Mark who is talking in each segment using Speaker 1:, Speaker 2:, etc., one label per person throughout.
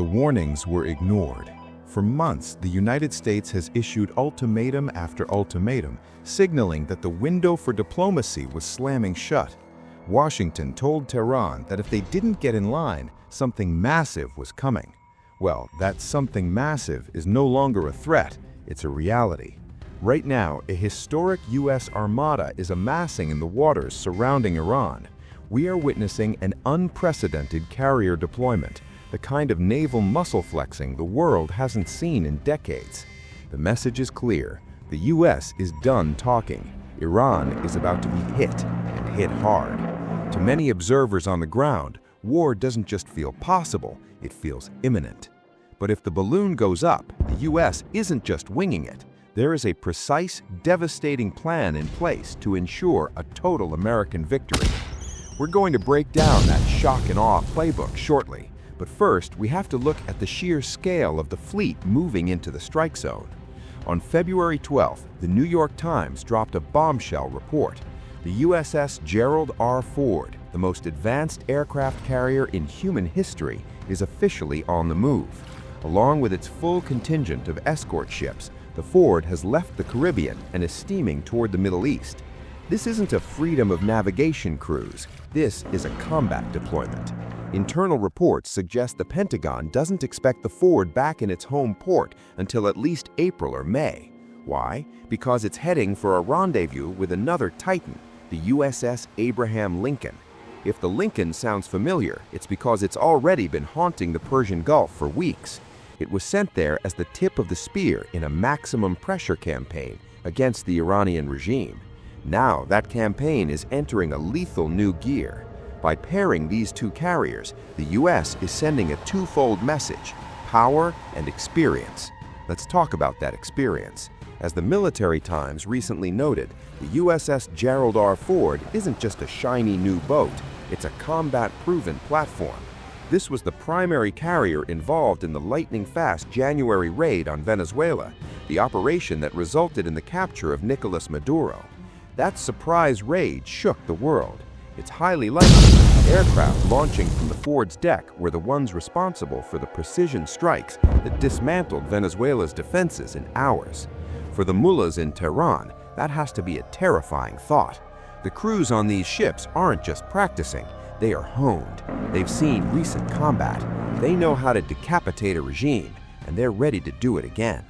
Speaker 1: the warnings were ignored. For months, the United States has issued ultimatum after ultimatum, signaling that the window for diplomacy was slamming shut. Washington told Tehran that if they didn't get in line, something massive was coming. Well, that something massive is no longer a threat, it's a reality. Right now, a historic U.S. Armada is amassing in the waters surrounding Iran. We are witnessing an unprecedented carrier deployment, the kind of naval muscle flexing the world hasn't seen in decades. The message is clear. The U.S. is done talking. Iran is about to be hit, and hit hard. To many observers on the ground, war doesn't just feel possible, it feels imminent. But if the balloon goes up, the U.S. isn't just winging it. There is a precise, devastating plan in place to ensure a total American victory. We're going to break down that shock and awe playbook shortly. But first, we have to look at the sheer scale of the fleet moving into the strike zone. On February 12th, the New York Times dropped a bombshell report. The USS Gerald R. Ford, the most advanced aircraft carrier in human history, is officially on the move. Along with its full contingent of escort ships, the Ford has left the Caribbean and is steaming toward the Middle East. This isn't a freedom of navigation cruise. This is a combat deployment. Internal reports suggest the Pentagon doesn't expect the Ford back in its home port until at least April or May. Why? Because it's heading for a rendezvous with another Titan, the USS Abraham Lincoln. If the Lincoln sounds familiar, it's because it's already been haunting the Persian Gulf for weeks. It was sent there as the tip of the spear in a maximum pressure campaign against the Iranian regime. Now that campaign is entering a lethal new gear. By pairing these two carriers, the U.S. is sending a twofold message: power and experience. Let's talk about that experience. As the Military Times recently noted, the USS Gerald R. Ford isn't just a shiny new boat, it's a combat-proven platform. This was the primary carrier involved in the lightning-fast January raid on Venezuela, the operation that resulted in the capture of Nicolas Maduro. That surprise raid shook the world. It's highly likely aircraft launching from the Ford's deck were the ones responsible for the precision strikes that dismantled Venezuela's defenses in hours. For the mullahs in Tehran, that has to be a terrifying thought. The crews on these ships aren't just practicing, they are honed. They've seen recent combat. They know how to decapitate a regime, and they're ready to do it again.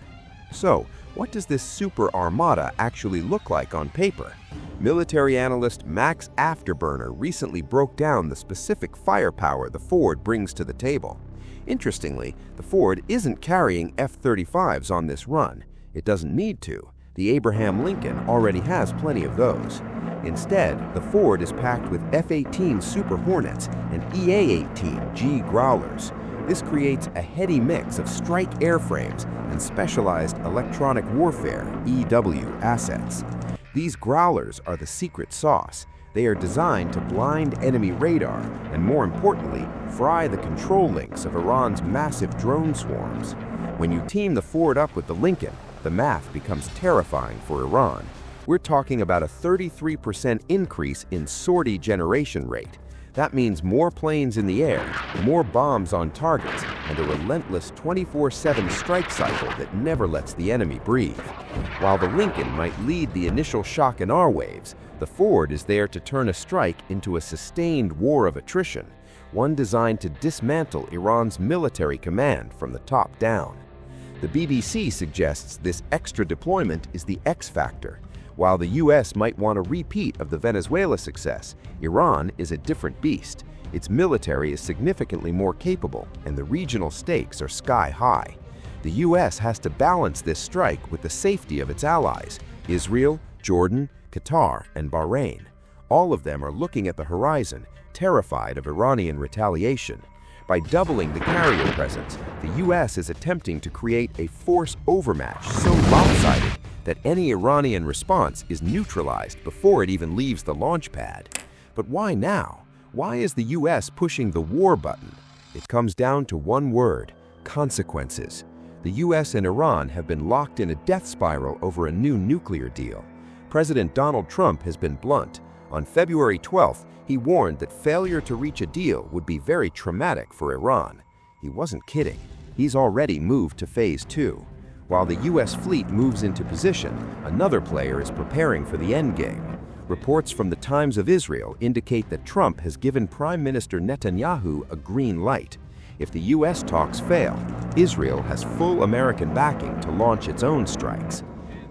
Speaker 1: So, what does this super armada actually look like on paper? Military analyst Max Afterburner recently broke down the specific firepower the Ford brings to the table. Interestingly, the Ford isn't carrying F-35s on this run. It doesn't need to. The Abraham Lincoln already has plenty of those. Instead, the Ford is packed with F-18 Super Hornets and EA-18G Growlers. This creates a heady mix of strike airframes and specialized electronic warfare (EW) assets. These Growlers are the secret sauce. They are designed to blind enemy radar and, more importantly, fry the control links of Iran's massive drone swarms. When you team the Ford up with the Lincoln, the math becomes terrifying for Iran. We're talking about a 33% increase in sortie generation rate. That means more planes in the air, more bombs on targets, and a relentless 24/7 strike cycle that never lets the enemy breathe. While the Lincoln might lead the initial shock and awe waves, the Ford is there to turn a strike into a sustained war of attrition, one designed to dismantle Iran's military command from the top down. The BBC suggests this extra deployment is the X factor. While the U.S. might want a repeat of the Venezuela success, Iran is a different beast. Its military is significantly more capable, and the regional stakes are sky high. The U.S. has to balance this strike with the safety of its allies: Israel, Jordan, Qatar, and Bahrain. All of them are looking at the horizon, terrified of Iranian retaliation. By doubling the carrier presence, the U.S. is attempting to create a force overmatch so lopsided that any Iranian response is neutralized before it even leaves the launch pad. But why now? Why is the U.S. pushing the war button? It comes down to one word: consequences. The U.S. and Iran have been locked in a death spiral over a new nuclear deal. President Donald Trump has been blunt. On February 12th, he warned that failure to reach a deal would be very traumatic for Iran.
Speaker 2: He wasn't kidding. He's already moved to Phase 2. While the U.S. fleet moves into position, another player is preparing for the endgame. Reports from the Times of Israel indicate that Trump has given Prime Minister Netanyahu a green light. If the U.S. talks fail, Israel has full American backing to launch its own strikes.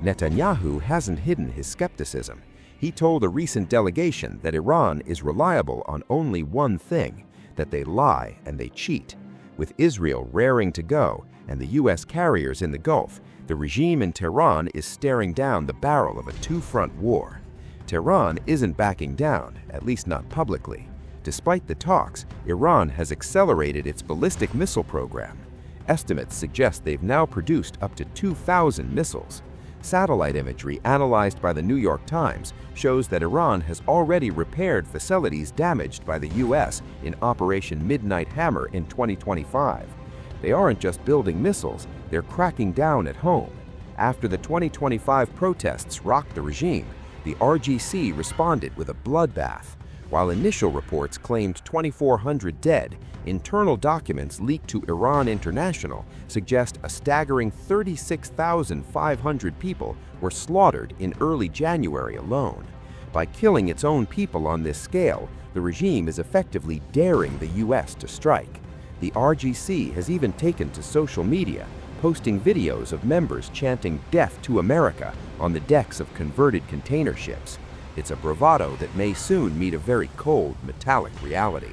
Speaker 2: Netanyahu hasn't hidden his skepticism. He told a recent delegation that Iran is reliable on only one thing, that they lie and they cheat. With Israel raring to go and the U.S. carriers in the Gulf, the regime in Tehran is staring down the barrel of a two-front war. Tehran isn't backing down, at least not publicly. Despite the talks, Iran has accelerated its ballistic missile program. Estimates suggest they've now produced up to 2,000 missiles. Satellite imagery analyzed by the New York Times shows that Iran has already repaired facilities damaged by the U.S. in Operation Midnight Hammer in 2025. They aren't just building missiles, they're cracking down at home. After the 2025 protests rocked the regime, the RGC responded with a bloodbath. While initial reports claimed 2,400 dead, internal documents leaked to Iran International suggest a staggering 36,500 people were slaughtered in early January alone. By killing its own people on this scale, the regime is effectively daring the U.S. to strike. The RGC has even taken to social media, posting videos of members chanting "Death to America" on the decks of converted container ships. It's a bravado that may soon meet a very cold, metallic reality.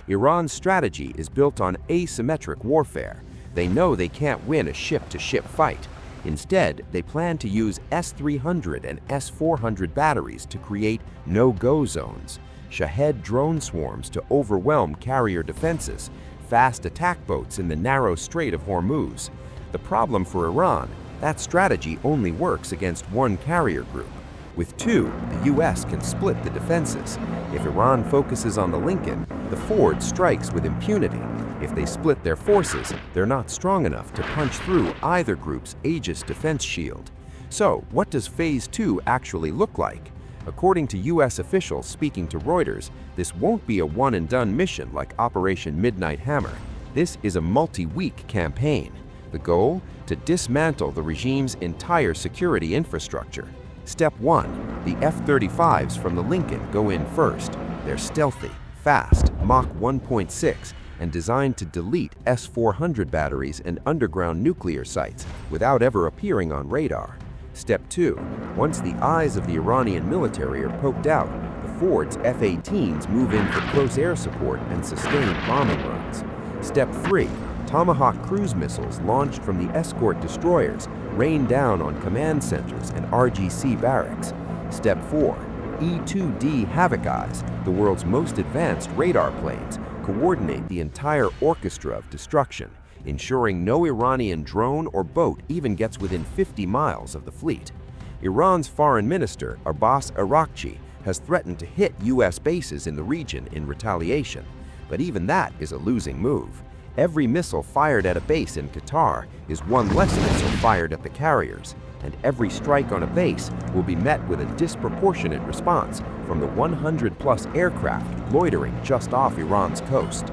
Speaker 2: Iran's strategy is built on asymmetric warfare. They know they can't win a ship-to-ship fight. Instead, they plan to use S-300 and S-400 batteries to create no-go zones, Shahed drone swarms to overwhelm carrier defenses, fast attack boats in the narrow Strait of Hormuz. The problem for Iran, that strategy only works against one carrier group. With two, the U.S. can split the defenses. If Iran focuses on the Lincoln, the Ford strikes with impunity. If they split their forces, they're not strong enough to punch through either group's Aegis defense shield. So, what does Phase 2 actually look like? According to U.S. officials speaking to Reuters, this won't be a one-and-done mission like Operation Midnight Hammer. This is a multi-week campaign. The goal? To dismantle the regime's entire security infrastructure. Step 1. The F-35s from the Lincoln go in first. They're stealthy, fast, Mach 1.6, and designed to delete S-400 batteries and underground nuclear sites without ever appearing on radar. Step 2. Once the eyes of the Iranian military are poked out, the Ford's F-18s move in for close air support and sustained bombing runs. Step 3. Tomahawk cruise missiles launched from the escort destroyers rain down on command centers and RGC barracks. Step 4. E-2D Havoc Eyes, the world's most advanced radar planes, coordinate the entire orchestra of destruction, ensuring no Iranian drone or boat even gets within 50 miles of the fleet. Iran's foreign minister, Abbas Araghchi, has threatened to hit U.S. bases in the region in retaliation. But even that is a losing move. Every missile fired at a base in Qatar is one less missile fired at the carriers, and every strike on a base will be met with a disproportionate response from the 100-plus aircraft loitering just off Iran's coast.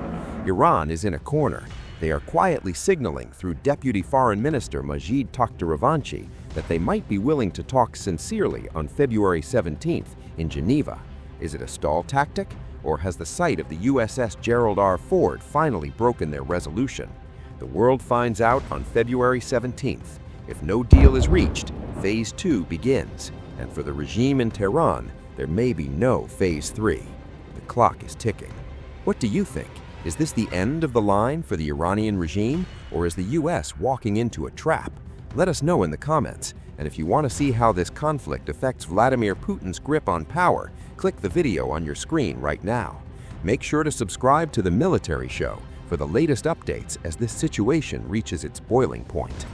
Speaker 2: Iran is in a corner. They are quietly signaling through Deputy Foreign Minister Majid Takhtarevanchi that they might be willing to talk sincerely on February 17th in Geneva. Is it a stall tactic? Or has the sight of the USS Gerald R. Ford finally broken their resolution? The world finds out on February 17th. If no deal is reached, Phase 2 begins. And for the regime in Tehran, there may be no Phase 3. The clock is ticking. What do you think? Is this the end of the line for the Iranian regime, or is the US walking into a trap? Let us know in the comments. And if you want to see how this conflict affects Vladimir Putin's grip on power, click the video on your screen right now. Make sure to subscribe to The Military Show for the latest updates as this situation reaches its boiling point.